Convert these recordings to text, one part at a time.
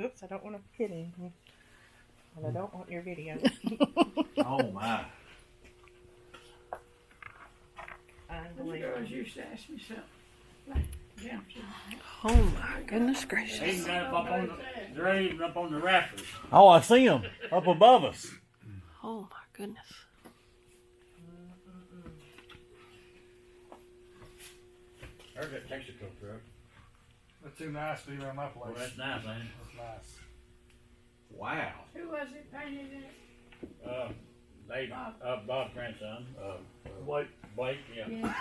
Oops, I don't want to hit anything. And I don't want your video. Oh my. The girls used to ask me something. Like, jumped in. Oh my goodness They gracious. even got up on they're even up on the rafters. Oh, I see them up above us. Oh my goodness. There's that Texaco truck. That's too nice to be around my place. Well, that's nice, ain't it? That's nice. Wow. Who was it painted it? They, Bob's grandson, Blake, Blake, yeah. Yeah.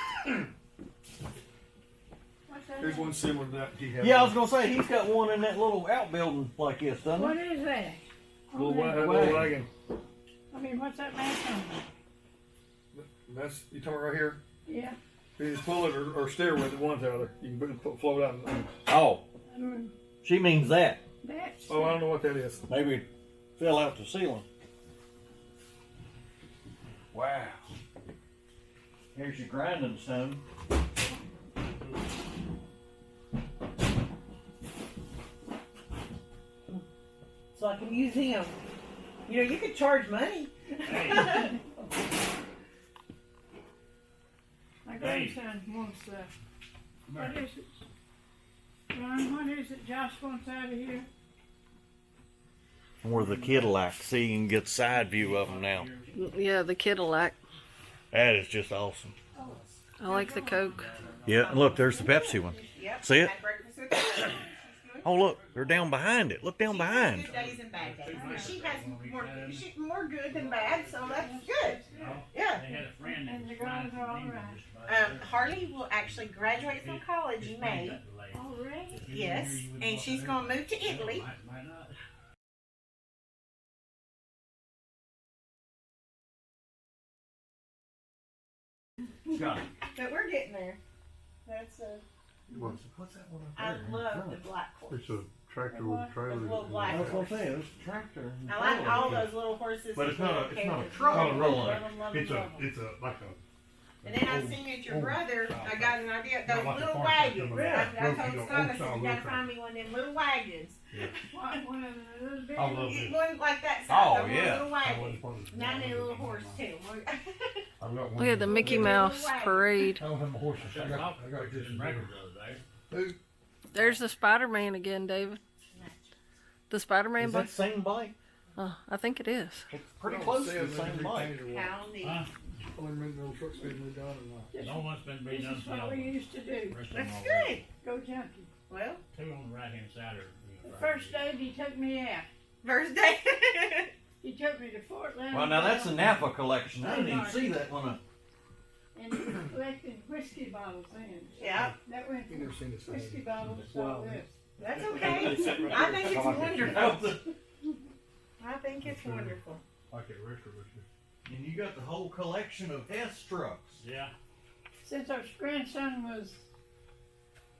What's that? there's one similar to that he had. Yeah, I was gonna say he's got one in that little outbuilding like this, doesn't What he? is that? Little, Oh, that- little wagon. I mean, what's that man on? That's, you talking right here? Yeah. You just pull it or steer with it one to the other. You can float out. Oh, Mm, she means that. that's. Oh, I don't know what that is. Maybe it fell out the ceiling. Wow. Here's your grinding stone. It's like a museum. You know, you could charge money. Hey, My grandson wants what is it? Ron, what is it Josh wants out of here? Where the Cadillac, see, you can get side view of them now. Yeah, the Cadillac. That is just awesome. I like the Coke. Yeah, and look, there's the Pepsi one. Yep. See it? Had breakfast with her. She's good. Oh, look, they're down behind it. Look down She has behind. good days and bad days. She has more good than bad, so that's good. Yeah. they had a friend that And was the girls flying are all from England right. just about Harley will actually graduate from college in May. Already? Yes, and she's gonna move to Italy. Might not. But we're getting there. That's What's that one I love the black horse. It's a tractor with a trailer. The little black horse. saying. It's a tractor. I like all those little horses. But it's that not a- don't it's not a care. truck. Love 'em, Rolling. love 'em, love 'em, It's a, love 'em. it's a, like a. And then I seen at your brother, I got an idea, Not those like a little farm truck, wagons. but I a told old Scott, I said, style you gotta little find me one of them little wagons. One of the little bit. I love it. One like that size. Oh, I want a yeah. little wagon. I've And I need a little horse too. got one. Look at the Mickey Mouse parade. I don't have my horses. I got Purchased this some records the other day. There's the Spider-Man again, David. The Spider-Man Is that bike. the same bike? I think it is. It's pretty close to the same bike. How neat. Huh? Only minute the truck's been moved down and No one's been This being done is to what we used to do. That's good. Go junkie. Well, Two on the right hand side are. The first day he took me out. first day. He took me to Fort Lauderdale. Well, now that's the Napa collection. I didn't even see that one. And he was collecting whiskey bottles then. Yeah. That went you never from seen this thing. whiskey bottles to all this. That's okay. I think it's wonderful. I think it's wonderful. Like it record with you. And you got the whole collection of S trucks. Yeah. Since our grandson was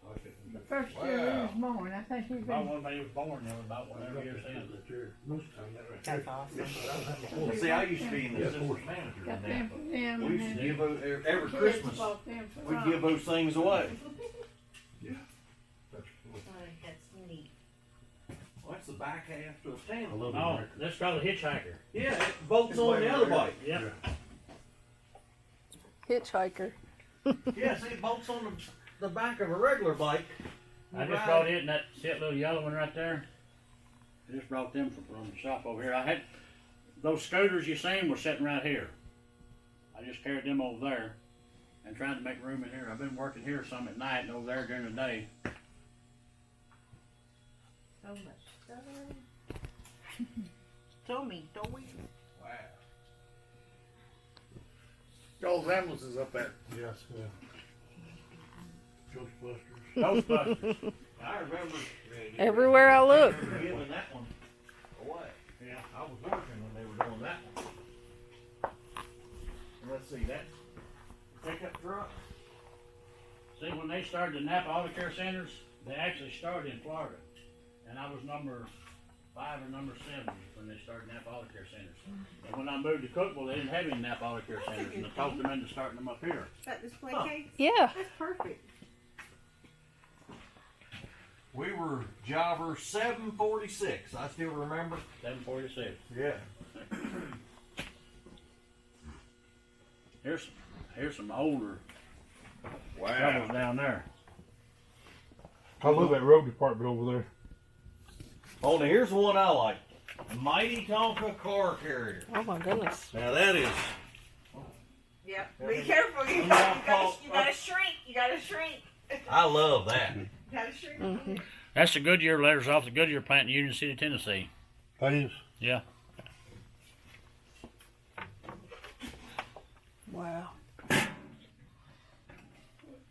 Like it. the first year he was born, I think we've About been. when they was born, they were about whatever year since. Most of the time, that right That's there. awesome. Well, see, I used to be in the Yeah, assistant manager Got in them Napa. for them. We used to and give those every then kids Christmas. bought them for We'd Rob. give those things away. That's cool. That's neat. Well, that's the back half to a I tank. love Oh, it. that's called a hitchhiker. Yeah, it bolts on the other bike. Yep. Hitchhiker. Yeah, see, it bolts on the back of a regular bike. I just brought it and that little yellow one right there. I just brought them from the shop over here. I had those scooters you seen were sitting right here. I just carried them over there and tried to make room in here. I've been working here some at night and over there during the day. So much stuff. Told me, don't we? Wow. Y'all's ambulance is up there. Yes, yeah. Ghostbusters. Ghostbusters. I remember Everywhere I look. giving that one away. Yeah. I was working when they were doing that one. And let's see, that pickup truck. See, when they started the Napa Auto Care Centers, they actually started in Florida. And I was number 5 or number 7 when they started Napa Auto Care Centers. And when I moved to Cookville, they didn't have any Napa Auto Care Centers, and I talked them into starting them up here. That display case? Yeah. That's perfect. We were jobber 746. I still remember. 746. Yeah. Here's some older Wow. shovels down there. I love that road department over there. Oh, now here's the one I like. Mighty Tonka car carrier. Oh my goodness. Now that is. Yep. Be careful. You gotta shrink. You gotta shrink. I love that. Gotta shrink. Mm-hmm. That's the Goodyear letters off the Goodyear plant in Union City, Tennessee. That is. Yeah. Wow.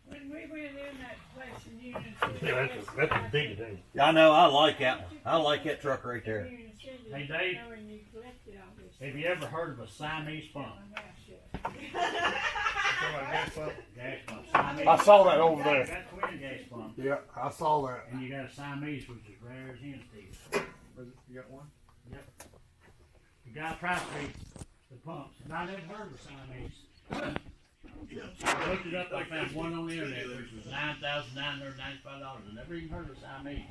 When we went in that place in Union City. Yeah, that's a big thing. I know. I like that one. I like that truck right there. Union City, Hey, Dave. when you collected all this Have you ever heard of a Siamese pump? on that shit. Gas pump. Siamese. I saw that over You there. got twin gas pump, Yeah, I saw that. and you got a Siamese, which is rare as hen's teeth. You got one? The guy tried to read the pumps, and I never heard of a Siamese. I looked it up. I found one on the internet, which was $9,995. I never even heard of a Siamese.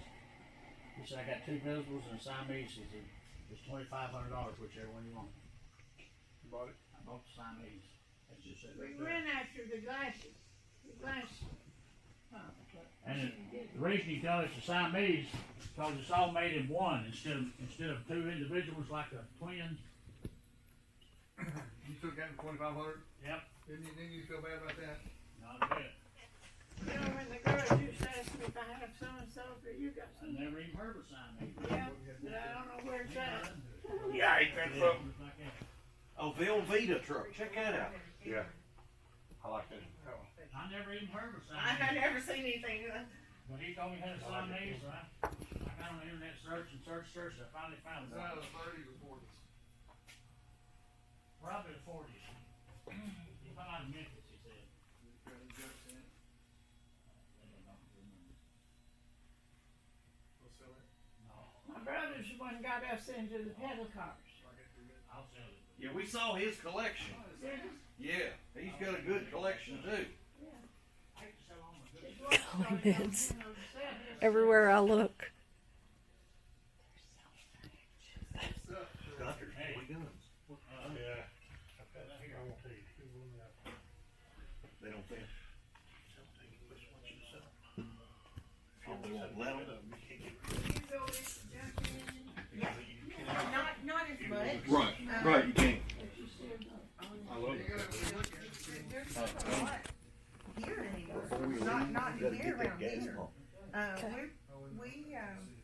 He said, I got two visibles and a Siamese. He said, it's $2,500, whichever one you want. You bought it? I bought the Siamese. That's just it. We went after the glasses. The glass pump. And the reason you tell it's a Siamese, because it's all made in one instead of two individuals like a twin. You took that in 2,500? Yep. Didn't you feel bad about that? Not a bit. You know, when the girls used to ask me if I had some and so, but you got I some. never even heard of a Siamese. Yeah, but I don't know where it's at. Yeah, I ain't that something. Like that. Oh, Velveeta truck. Check that out. Yeah. I like that. I never even heard of a I had Siamese. never seen anything. When he told me he had a Siamese, I got on the internet search and searched. I finally found one. 30s or 40s. Probably the 40s. He found out in Memphis, he said. No, My brother's the one got us into the pedal cars. I'll sell it. Yeah, we saw his collection. Yeah, he's got a good collection too. I hate to sell all my good Comments. Everywhere I look. Doctor's Hey. toy guns. Yeah. I won't tell you. They don't think. Oh, they won't let 'em? Not as much. Right, right. You can't. I love it. There's not a lot here anymore. Not here around here.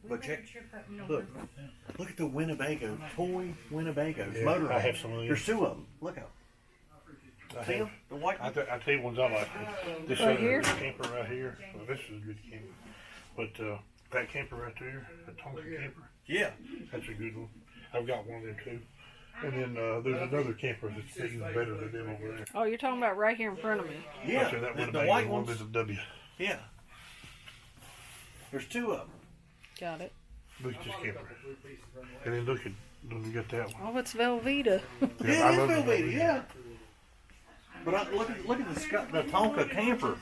We But made check- a trip up Look, north. look at the Winnebago, toy Winnebagos, Yeah, motor. I have some of these. There's two of them. Look out. See them? The white I one. tell you ones I like. This Right here? camper right here. Well, this is a good camper. But that camper right there, that Tonka camper, Yeah. that's a good one. I've got one of them too. And then there's another camper that's even better than them over there. Oh, you're talking about right here in front of me. Yeah. Actually, that The Winnebago white one ones. is a W. Yeah. There's two of them. Got it. Look at this camper. And then look at we got that one. Oh, it's Velveeta. Yeah, I it love is it. Velveeta, yeah. But look at the Tonka camper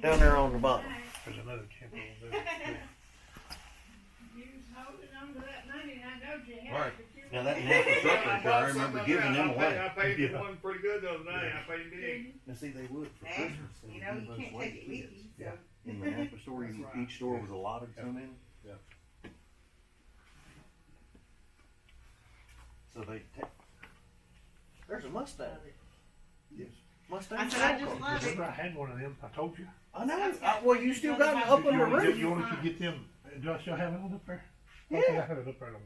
down there on the bottom. There's another camper over there. You was holding on to that money, and I know you had. Right. but you Now that Napa truck right there, I remember giving them away. I paid one pretty good the other day. I paid big. Now see, they would for Eh, Christmas. They You would know, give you those can't away take to it with kids. you, so. In the Napa store, each store was allotted so many. Yeah. So they take. There's a Mustang. Yes. Mustang. I said, I Tonka. just love it. Remember I had one of them. I told you. I know. Well, you still got it up on the roof. You wanted to get them. Do I still have it up there? I Yeah. think I had it up there no more.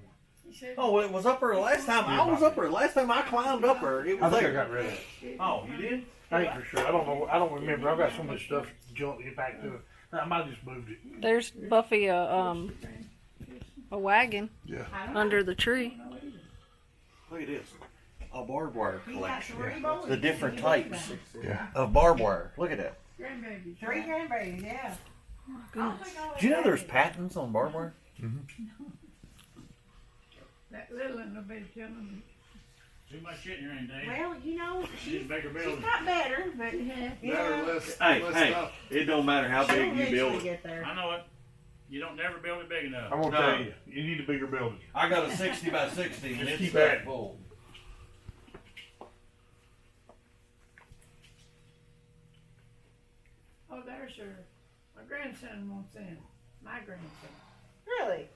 You said, Oh, it was up there last time. I was up there. Last time I climbed up there, it I was think I there. got rid of it. Oh, you did? I ain't for sure. I don't know. I don't remember. I've got so much stuff junk to get back to it. I might have just moved it. There's Buffy a wagon Yeah. under the tree. Look at this. A barbed wire We got collection. three boys. The different types Yeah. of barbed wire. Look at that. grandbabies. Three grandbabies, yeah. Goodness. Do you know there's patents on barbed wire? That little one will be telling me. Too much shit in your hand, Dave. Well, you know, Need a she's bigger she's building. got better, but you know, Hey, it don't matter how she'll big you build eventually it. get there. I know it. You don't never build it big enough. I'm gonna No. tell you, you need a bigger building. I got a 60 by 60 and Just it's keep that at it. full. Oh, there's her. My grandson wants in. My grandson. Really?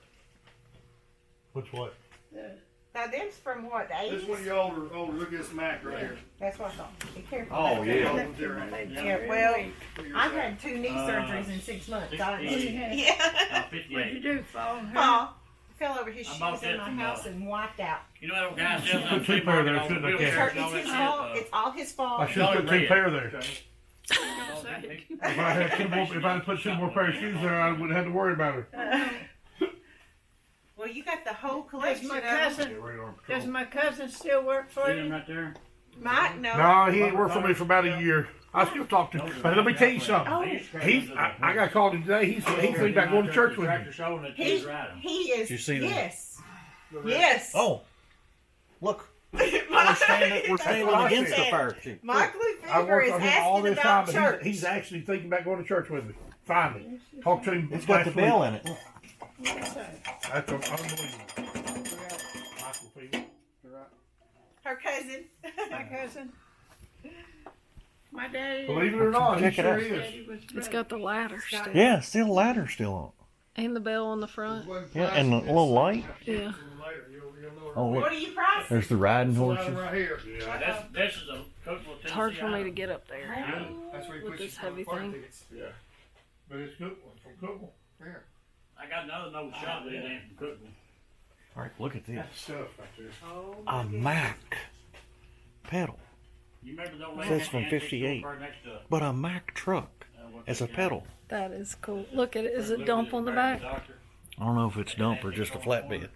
What's what? The, Now them's from what, the This 80s? one you older. Look at this Mac right here. That's what I thought. Be careful. Oh, yeah. Yeah, well, I've had 2 knee surgeries in 6 months. I Oh, you had? yeah. What'd you 58. do, fall on her? Paul fell over his I shoes bought in that my from, house and wiped out. You know that old guy sells Put on two flea pair there, market, all the shouldn't I, wheelchairs Kat? and all It's his that fault. shit, It's all his fault. I should have put Red. 2 pair there. Don't say it. If I had 2 more, if I had put 2 more pair of shoes there, I wouldn't have to worry about her. Well, you got the whole Does collection my of them. cousin, Radar does patrol. my cousin still work for See them you? right there? Mike, no. No, he ain't worked for me for about a year. I still talk to him. But let me tell you something. Oh. I got called him today. He's thinking about going to church with me. Tractor show and the He, kids ride 'em. he is. Did you see them? Yes. Yes. Oh, look, Mike, we're standing that's what I against the said. fire chief. Mike I Lefevre worked is on him all asking this time, about but church. he's actually thinking about going to church with me. Finally. Talked to him. It's got the last bell week. in it. What's that? That's unbelievable. Michael Field. Her cousin. My cousin. My daddy. Believe it or not, he Check it sure out. is. Daddy was It's brother. got the ladder still. Yeah, still ladder still on. And the bell on the front. Yeah, and the little light. Yeah. Oh, What look, are you pricing? there's the riding horses. Right here. This is a Cookville, It's hard Tennessee for me to item. get up there That's where you with put this your heavy parking thing. tickets. Yeah. But it's good one from Cookville. I got another note shot that ain't from Cookville. All right, look at this. That's stuff right there. Oh, A Mac pedal, You remember the old Says lady from at the antique 58. store next to, but a Mac truck what's as a that guy? pedal. That is cool. Look at it. Is it dump on the back? Doctor. I don't know if it's dump or just a flatbed,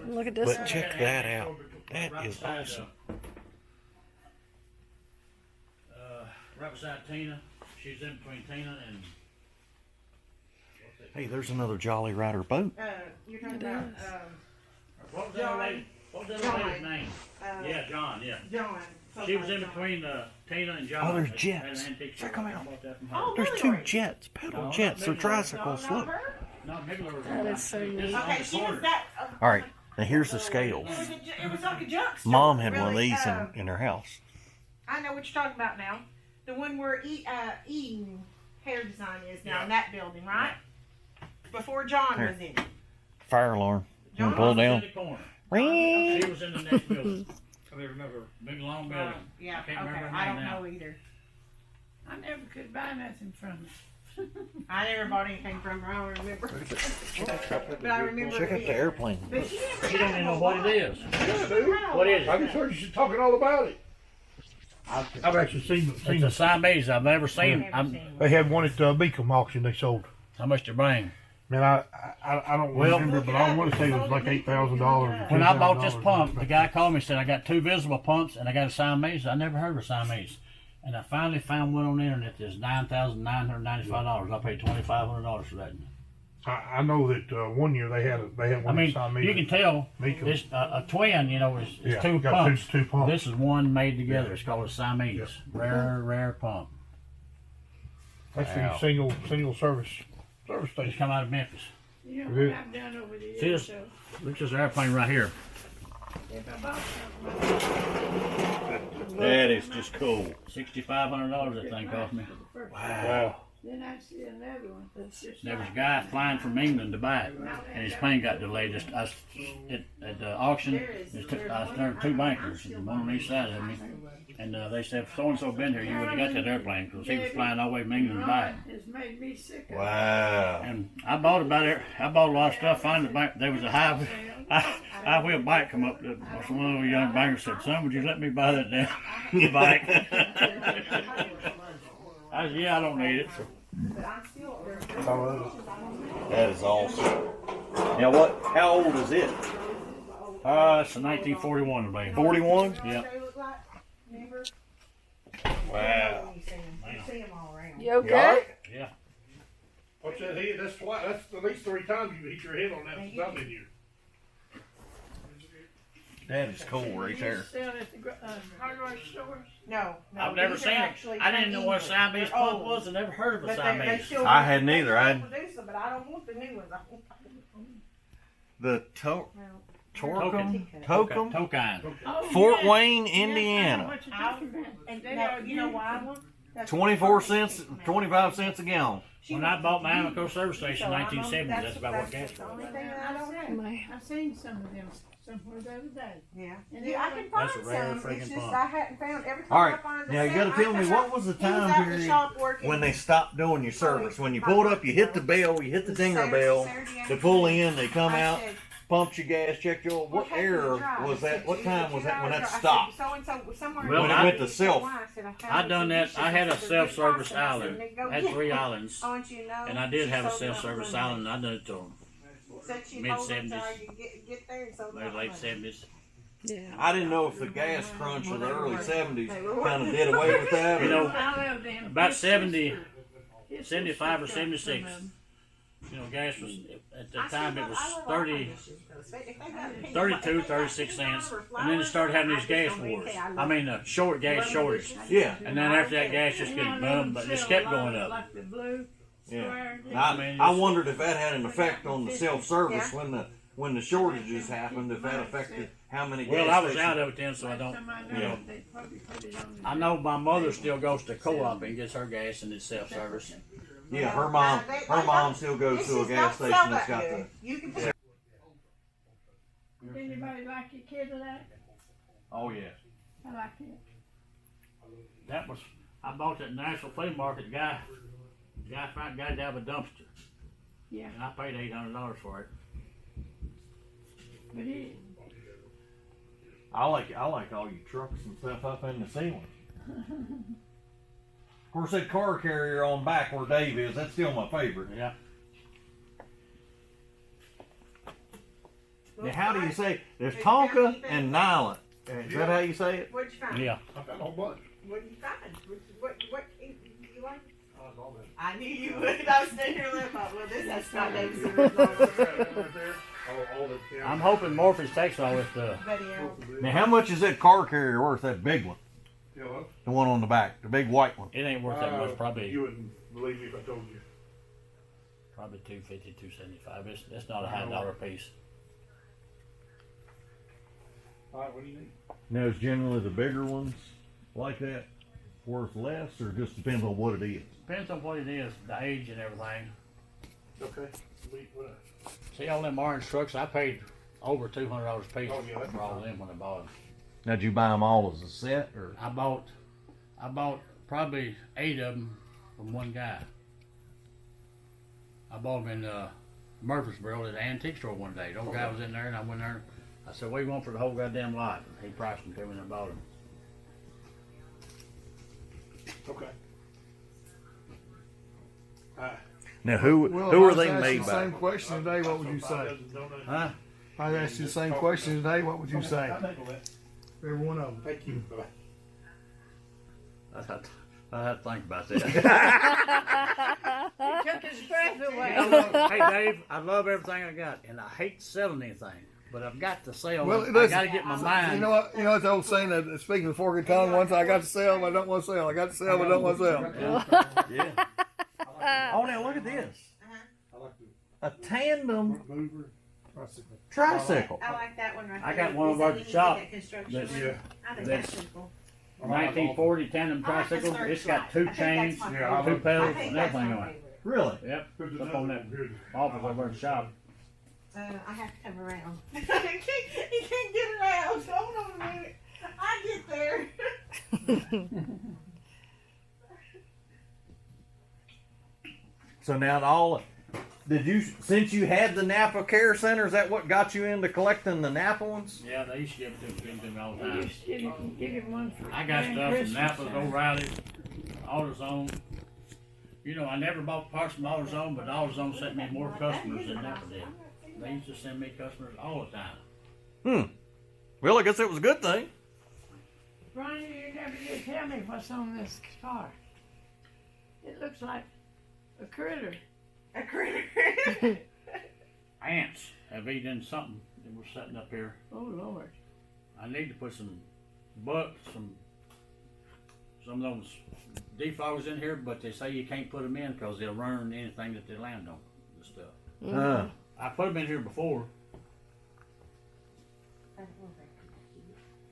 Look at this but one. check that out. That Right is beside, awesome. Right beside Tina. She's in between Tina and. Hey, there's another Jolly Rider boat. you're talking It about is. What was that old lady? What was that old lady's name? Yeah, John. Yeah. John. She was in between Tina and John. Oh, there's at jets. an antique Check store. 'em out. I bought that from her. Oh, There's really? 2 jets, pedal No, jets. They're not tricycles. No, not Look. her. No, Nibbler was That on is so my street. neat. This is on Okay, the she corner. was that. All right, now here's the scales. It was like a junk store. Mom had one of really. these in her house. I know what you're talking about now. The one where Eden Hair Design is now Yeah. in that building, right? Before John Here. was in it. Fire alarm. You John wanna pull Was it in down? the corner. Ring. She was in the next building. I don't remember. Big long building. Yeah, I can't okay. remember her I name don't now. know either. I never could buy nothing from her. I never bought anything from her. I don't remember. But I remember. Check out the airplane. But she never She don't even know what it is. Yeah, dude. What is I it? just heard you talking all about it. I've actually seen It's a it. Siamese. I've never seen. Never I'm, seen one. They had one at Beacom auction they sold. how much to bring? Man, I don't Well- remember, but I want to say it was like $8,000. When I bought this pump, the guy called me and said, I got 2 visible pumps and I got a Siamese. I never heard of a Siamese. And I finally found one on the internet that's $9,995. I paid $2,500 for that. I know that 1 year they had I one mean, at Siamese. you can tell Beacom. this a twin, you know, is Yeah, 2 got pumps. two pumps. This is one made together. It's called a Siamese. Yep. Rare pump. That's Wow. the single service It's station. come out of Memphis. You know It what is. I've done over the See years, this? so Look at this airplane right here. if I bought something, That is just cool. $6,500 that thing cost me. Wow. then I'd see another one. There was a guy flying from England to buy it, and his plane got delayed. At the auction, I turned 2 bankers, one on each side of me, and they said, if so-and-so been here, you would have got that airplane, because he was flying all the way from England to buy it. It's made me sick. Wow. And I bought a lot of stuff. Finally, there was a high wheel bike come up. One of the young bankers said, "Son, would you let me buy that damn bike?" I said, "Yeah, I don't need it." So, That is awesome. Now what? How old is it? it's a 1941 baby. 41? Yeah. Wow. You see them all around. You okay? Yeah. What's that head? That's at least 3 times you hit your head on that since I've been here. That is cool right These there. sell at the hardware stores. No, I've never these are seen it. actually I didn't from know what England. Siamese They're pump old. was. I never heard of a But they Siamese. still I hadn't either. They I'd- still produce them, but I don't want the new ones. The Tokheim. Tokheim, Tokheim. Oh, Fort yeah. Wayne, Yes, I know Indiana. what you're talking about. And They now, are you know why? beautiful. That's 24 what- cents, 25 cents a gallon. She When I wants bought my to Amoco service station in So I'm 1970, on- that's about what gas the was. only thing that I don't have. I seen some of them somewhere the other day. Yeah. And Yeah, I they can That's find a rare some. friggin' It's just pump. I hadn't found every time All I right, find now you the gotta same, tell me, what was the he was time out in the period shop working. when they stopped doing your service? When you pulled up, you hit the bell, you hit the dinger bell, they pull in, they come out, pumped your gas, checked your oil. What era was that? What time was that when that stopped? So and so somewhere. Well, When it I- went to self. I done that. I had a self-service island. I had 3 islands. I want you to know. And I did she have a sold them out self-service for money. island. I done it till Said she'd mid- hold them till 70s. I could get there and sold them maybe out late for money. 70s. Yeah. I didn't know if the gas crunch of the early 70s kind of did away with that. You Or, know, I love them. about It's 70, it's 75 or just some of 76. them. You know, gas was, at the I still time, it love- was I love all 30, my dishes, though. If they got a penny- 32, if they got 36 cents. $10 And then it started having these I gas just don't wars. say I love I mean, short gas love my shortage. dishes. Yeah. And then after that, gas just And getting I bummed, but love it just them kept sell a going lot, up. Like the blue Yeah. square. I wondered if that had an effect on the self-service when the shortages happened. If that affected how many gas Well, I was stations. out of it then, so I don't. Somebody Yeah. knows they probably put it on I know my mother still goes to co-op and gets her gas and it's self-service. Yeah, her mom still goes This to a is gas not station sell that's that got good. the. You can put Anybody like your kid of that? Oh yeah. I like it. That was, I bought that National Flea Market guy found guy to have a dumpster. Yeah. And I paid $800 for it. But it, I like all your trucks and stuff up in the ceiling. Of course, that car carrier on back where Dave is, that's still my favorite. Yeah. Now, how do you say? There's tonka and Nylint. Is that how you say it? What'd you find? Yeah. I found a whole bunch. What'd you find? What you like? I knew you would. I was sitting here looking like, well, this has Scott Davidson. I'm hoping Morphe's takes all this stuff. Now, how much is that car carrier worth? That big one, the one on the back, the big white one. It ain't worth that much. Probably You wouldn't believe me if I told you. probably $250, $275. It's not a high dollar piece. All right, what do you need? Now, is generally the bigger ones like that worth less, or just depends on what it is? Depends on what it is, the age and everything. Okay. See all them orange trucks? I paid over $200 a piece Oh, yeah, that's for all of them when I bought them. Now, did you buy them all as a set, or? I bought probably 8 of them from one guy. I bought them in Murfreesboro at the antique store one day. The old guy was in there, and I went there. I said, "What do you want for the whole goddamn lot?" He priced them to me, and I bought them. Okay. Now, who are they made by? Same question today. What would you say? Huh? I asked you the same question today. What would you say? Every one of them. Thank you. Bye-bye. I had to think about that. he took his breath away. Hey Dave, I love everything I got, and I hate selling anything, but I've got to sell. Well, I listen, got to get my mind. You know what? You know what the old saying that speaking of fork and tongue. Once I got to sell, but I don't want to sell. I got to sell, but I don't want to sell. Yeah. Oh, now look at this. A tandem tricycle. I like that one right there. I got one Is over that at the shop anything that construction that's- one? Yeah. I think that's- that's simple. 1940 tandem I like the tricycle. search It's got light. 2 I think chains, that's my Yeah, I two love- pedals, I think and that's everything my on it. favorite. Really? Yep. There's Up on that another one. office over in the shop. I have to come around. he can't get around. Hold on a minute. I get there. So now since you had the Napa Care Center, is that what got you into collecting the Napa ones? Yeah, they used to give it to me all the He time. used to give him one for I got during stuff from Christmas Napa's, time. O'Reilly's, AutoZone. You know, I never bought parts from AutoZone, but AutoZone sent me more customers than Napa did. They used to send me customers all the time. Well, I guess it was a good thing. Ronnie, you never did tell me what's on this car. It looks like a critter. A critter. Ants have eaten something that was sitting up here. Oh Lord. I need to put some some of those defoggers in here, but they say you can't put them in because they'll ruin anything that they land on and stuff. Huh. I put them in here before,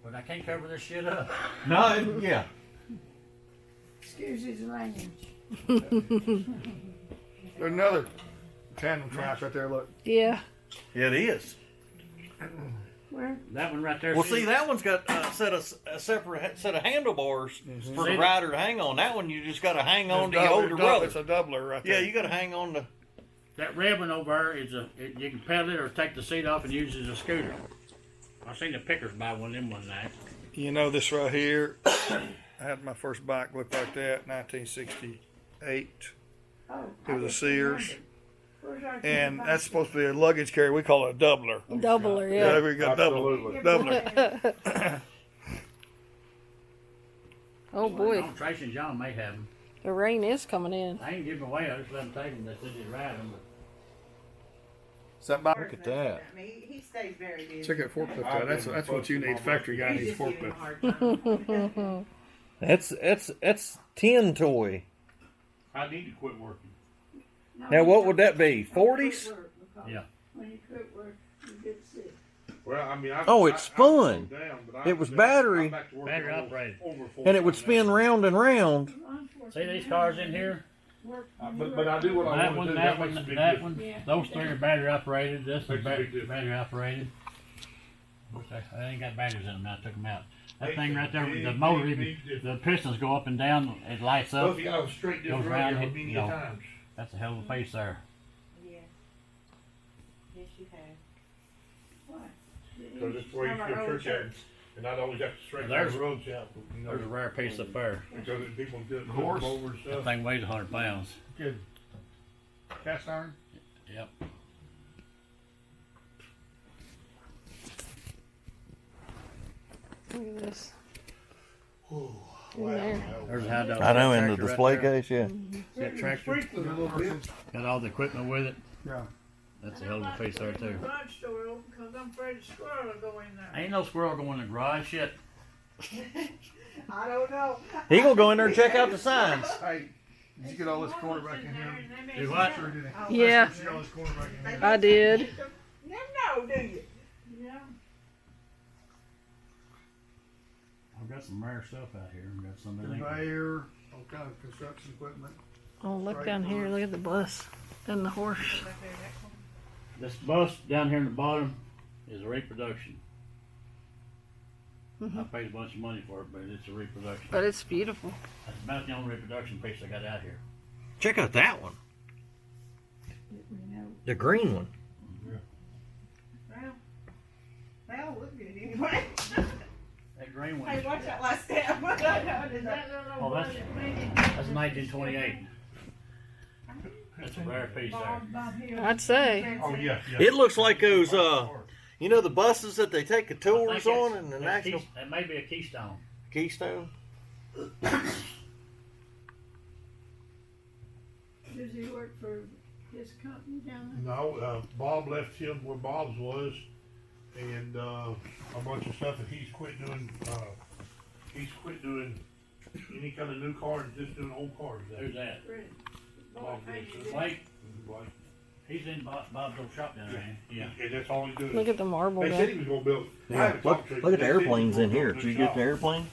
but I can't cover this shit up. No, yeah. Excuse his language. There's another tandem track right there. Look. Yeah. It is. Where? That one right there. Well, see, that one's got a separate set of handlebars for the rider to hang on. That one you just got to hang on to your older brother. It's a doubler right Yeah, there. you got to hang on to. That red one over there is you can pedal it or take the seat off and use it as a scooter. I seen the pickers buy one of them one night. You know this right here. I had my first bike look like that, 1968. Oh, It was a Sears, where's our and bike? that's supposed to be a luggage carrier. We call it a doubler. Doubler, Yeah, yeah. we got doubler. Doubler. Oh boy, Tracy and John may have them. the rain is coming in. I ain't give them away. I just let them take them. They said they'd ride them. Is that bike? Look at that. I mean, he stays very busy. Check that forklift out. That's what you need. Factory guy He's needs just giving him a forklift. hard time. That's 10 toy. I need to quit working. No, Now, you what don't. would that be? 40s? Quit work, because Yeah. When you quit work, you get sick. Well, I mean, Oh, it's fun. slowed down, but It was battery. I'm back to work Battery almost operated. over full And it would time spin now. round and round. See these cars in here? Work, But I do what I That want to one, do. that makes a one, big that difference. one. Yeah. Those three are battery operated. This is Makes a big difference. battery operated. I ain't got batteries in them now. I took them out. That Makes thing a right there, big, the motor, big, even, big difference. the pistons go up and down. It lights Well, up. if you got a straight Goes different around, radio hit- many no. times. That's a hell of a piece there. Yeah. Yes, you have. What? Because it's where you Some of feel our old church at. And I'd always have to straighten There's- the roads out. You know, There's a rare piece up there. because people get Horse. over and That stuff. thing weighs 100 pounds. Good. Cast iron. Yep. Look at this. Wow. In there. There's a high dog. I know, in the tractor right display there. case, yeah. That tractor Sprinkling a little bit. got all the equipment with it. Yeah. That's a hell of a piece there too. Garage door open because I'm afraid a squirrel will go in there. Ain't no squirrel going in the garage. Shit. I don't know. He gonna go in there and check out the signs. Hey, did you get all this corner back in here? Do what? Sure did. Oh, Yeah, Did you get all this corner back in here? I did. You never know, do you? Yeah. I've got some rare stuff out here. I've got some that ain't. Conveyor, all kind of construction equipment. Oh, look down here. Look at the bus and the horse. This bus down here in the bottom is a reproduction. I paid a bunch of money for it, but it's a reproduction. But it's beautiful. That's about the only reproduction piece I got out here. Check out that one. The green one. That'll look good anyway. That green one. Hey, watch that last step. Is that little Oh, boy that's- that made it? That's 1928. That's a rare piece there. Bob Hill. I'd say. Oh, yeah, yeah. It looks like those, you know, the buses that they take the I think tours that's- on and the that's national That may be a Keystone. Keystone. Does he work for his company down there? No, Bob left him where Bob's was, and a bunch of stuff, and he's quit doing. He's quit doing any kind of new cars, just doing old cars. Who's that? Really? Bob Gibson. Blake? Blake. He's in Bob's old shop down there. Yeah. And that's all he's doing. Look at the marble They said guy. he was gonna build. I Yeah, haven't look, talked to him. look at the They said he was airplanes gonna in here. build a Did you new get shop. the airplane?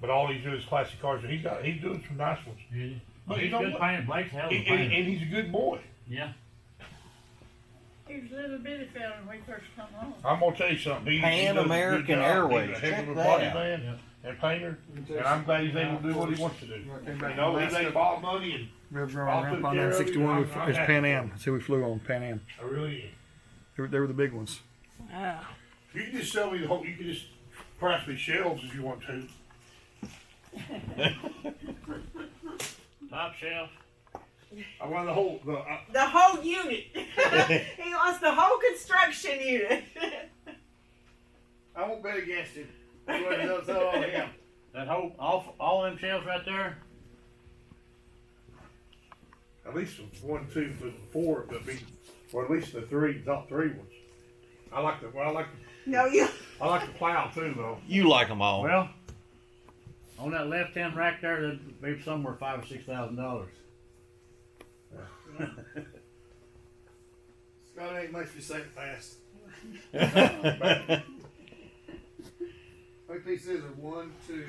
But all he's doing is classic cars, and he's doing some nice ones. But He's you know good what? painter. Blake's a hell of a And painter. he's a good boy. Yeah. He was a little bitty fella when we first come home. I'm gonna tell you something. He Pan does a good American job. Airways. He's a heck Check of a that body out. man and painter, and I'm glad he's able to do what he wants to do. You know, he made Bob money, and Ribs Bob around took on care of it, 961 and with I'm is happy Pan for Am. him. See, we flew on Pan Am. I really am. They were the big ones. Wow. You can just sell me the whole. You can just price me shelves if you want to. Top shelf. I want the whole. The whole unit. He wants the whole construction unit. I won't bet against him. That's all him. That whole, all them shelves right there. At least 1, 2, but 4. That'd be, or at least the three, not 3 ones. I like the No, you. plow too, though. You like them all. Well, on that left-hand rack there, that'd be somewhere $5,000 or $6,000. Scott ain't much to say fast. Like these scissors, 1, 2.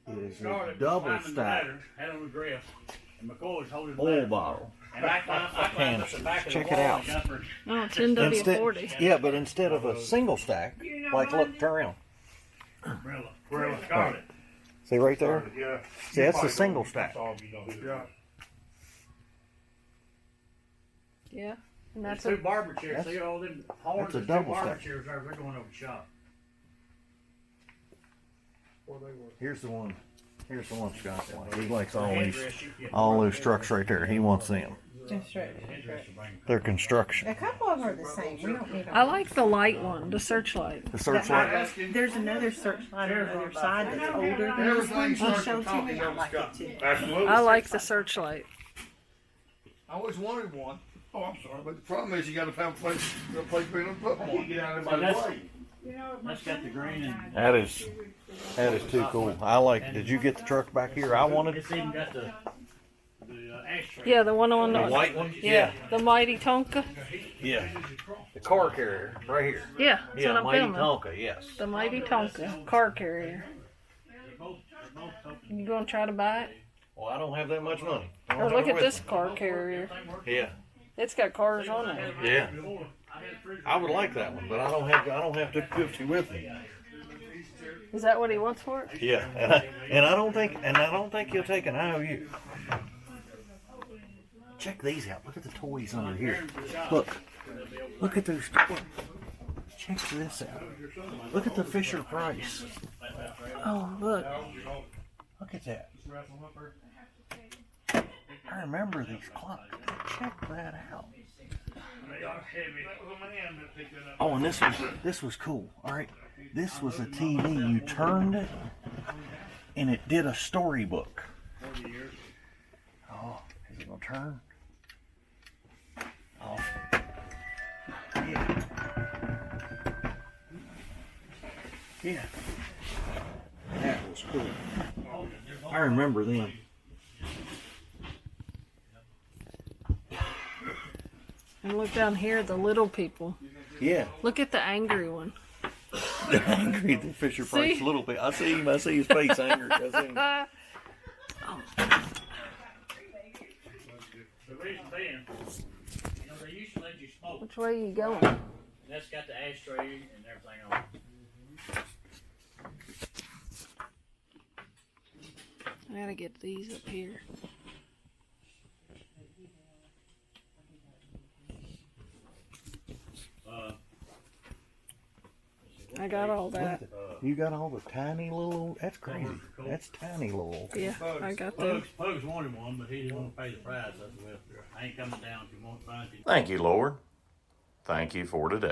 And It is a Scarlett double climbing the stack ladder, had on the dress, and McCoy was holding the oil ladder. bottle. And I climbed up the back of Check the it wall out. and got her. Oh, it's NW40. Yeah, but instead of a single stack, like look, turn around. Umbrella Scarlett. See right there? Yeah. See, that's a single stack. Yeah. Yeah. And There's that's two a, barber chairs. that's- See all them horns? that's a There's double two barber stack. chairs there. They're going over the shop. Here's the one. Here's the one Scott wants. He likes The all these, headdress you get. all those trucks right there. He wants them. That's right. Headdress will bring They're construction. A couple of them are the same. We don't need them. I like the light one, the searchlight. The searchlight. There's another searchlight on the other side that's older than this one. He showed to me. I like it too. Absolutely. I like the searchlight. I always wanted one. Oh, I'm sorry, but the problem is you got to have a place being able to put one. Get out of So my that's, way. that's got the green and That is too cool. I like. Did you get the truck back here? I wanted it's even got the ashtray. Yeah, the one on the the white one. yeah, the mighty Tonka. Yeah. The car carrier right here. Yeah, that's Yeah, what I'm mighty filming. Tonka. Yes. The mighty Tonka car carrier. They're both You gonna try to buy it? Well, I don't have that much money. Oh, look at this car carrier. Yeah. It's got cars on it. Yeah. I would like that one, but I don't have 250 with me. Is that what he wants for it? Yeah, and I don't think he'll take an IOU. Check these out. Look at the toys under here. Look at those toys. Check this out. Look at the Fisher Price. Oh, look. Look at that. I remember these clocks. Check that out. Oh, and this was cool. All right, this was a TV. You turned it, and it did a storybook. Oh, is it gonna turn? Oh, yeah, yeah. That was cool. I remember them. And look down here, the little people. Yeah. Look at the angry one. Angry the Fisher Price See? little bit. I see him. I see his face angry. I see him. The reason being, they used to let you smoke. Which way are you going? That's got the ashtray and everything on it. I gotta get these up here. I got all that. You got all the tiny little. That's crazy. That's tiny little. Yeah, I got them. Pugs wanted one, but he didn't want to pay the price. That's well, I ain't coming down if you want to find it. Thank you, Lord. Thank you for today.